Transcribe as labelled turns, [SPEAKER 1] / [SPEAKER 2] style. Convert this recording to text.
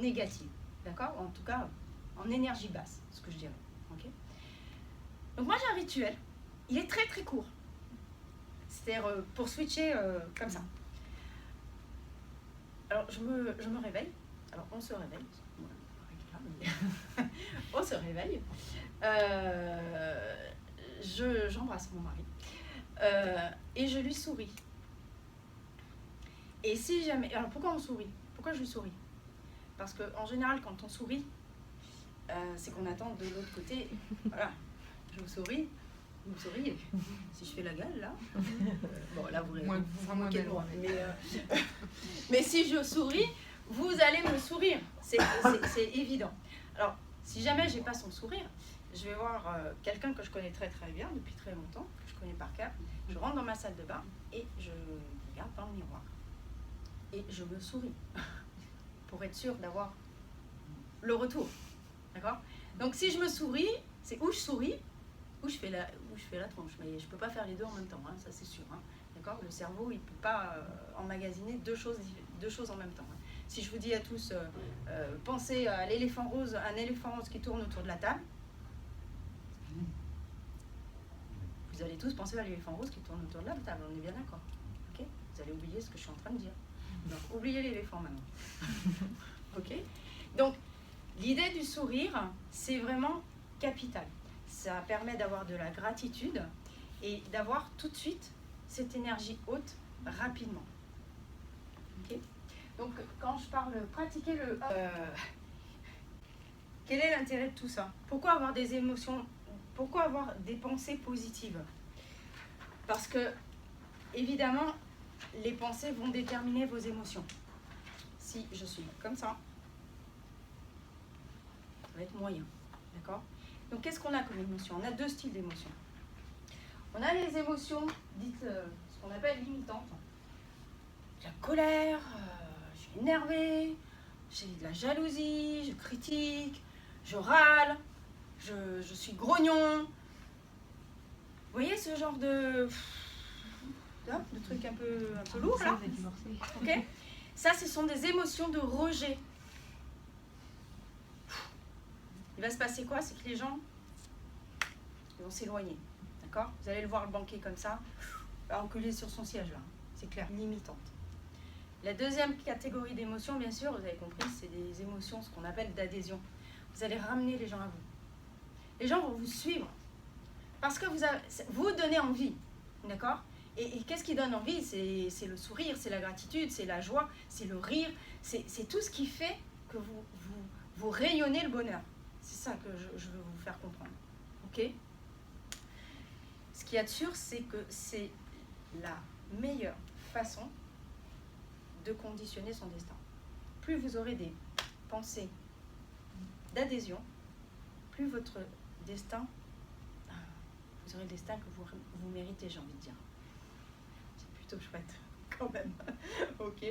[SPEAKER 1] négative, d'accord? En tout cas, en énergie basse, ce que je dirais, ok? Donc moi j'ai un rituel, il est très très court, c'est-à-dire pour switcher comme ça. Alors je me réveille, alors on se réveille, on se réveille, j'embrasse mon mari et je lui souris. Et si jamais... Alors pourquoi on sourit? Pourquoi je lui souris? Parce qu'en général quand on sourit, c'est qu'on attend de l'autre côté, voilà, je vous souris, vous me souriez. Si je fais la gueule là, bon là vous moquez de moi, mais si je souris, vous allez me sourire, c'est évident. Alors si jamais j'ai pas son sourire, je vais voir quelqu'un que je connais très très bien depuis très longtemps, que je connais par cœur, je rentre dans ma salle de bain et je regarde dans le miroir et je me souris pour être sûre d'avoir le retour, d'accord? Donc si je me souris, c'est où je souris, où je fais la tronche, mais je peux pas faire les deux en même temps, hein, ça c'est sûr, hein, d'accord? Le cerveau il peut pas emmagasiner deux choses en même temps, hein. Si je vous dis à tous, pensez à l'éléphant rose, un éléphant rose qui tourne autour de la table, vous allez tous penser à l'éléphant rose qui tourne autour de la table, on est bien d'accord, ok? Vous allez oublier ce que je suis en train de dire, donc oubliez l'éléphant maintenant, ok? Donc l'idée du sourire, c'est vraiment capital. Ça permet d'avoir de la gratitude et d'avoir tout de suite cette énergie haute rapidement. Okay. Donc quand je parle pratiquer le... quel est l'intérêt de tout ça? Pourquoi avoir des émotions? Pourquoi avoir des pensées positives? Parce que, évidemment, les pensées vont déterminer vos émotions. Si je suis comme ça va être moyen, d'accord? Donc qu'est-ce qu'on a comme émotion? On a deux styles d'émotions. On a les émotions dites, ce qu'on appelle limitantes. La colère, je suis énervée, j'ai de la jalousie, je critique, je râle, je suis grognon. Vous voyez ce genre de truc un peu lourd là? Okay. Ça, ce sont des émotions de rejet. Il va se passer quoi? C'est que les gens vont s'éloigner, d'accord? Vous allez le voir le banquer comme ça, enculé sur son siège là, c'est clair, limitante. La deuxième catégorie d'émotions, bien sûr, vous avez compris, c'est des émotions, ce qu'on appelle d'adhésion. Vous allez ramener les gens à vous. Les gens vont vous suivre, parce que vous donnez envie, d'accord? Et qu'est-ce qui donne envie? C'est le sourire, c'est la gratitude, c'est la joie, c'est le rire, c'est tout ce qui fait que vous rayonnez le bonheur. C'est ça que je veux vous faire comprendre, ok? Ce qu'il y a de sûr, c'est que c'est la meilleure façon de conditionner son destin. Plus vous aurez des pensées d'adhésion, plus votre destin, vous aurez le destin que vous méritez, j'ai envie de dire. C'est plutôt chouette, quand même. Ok.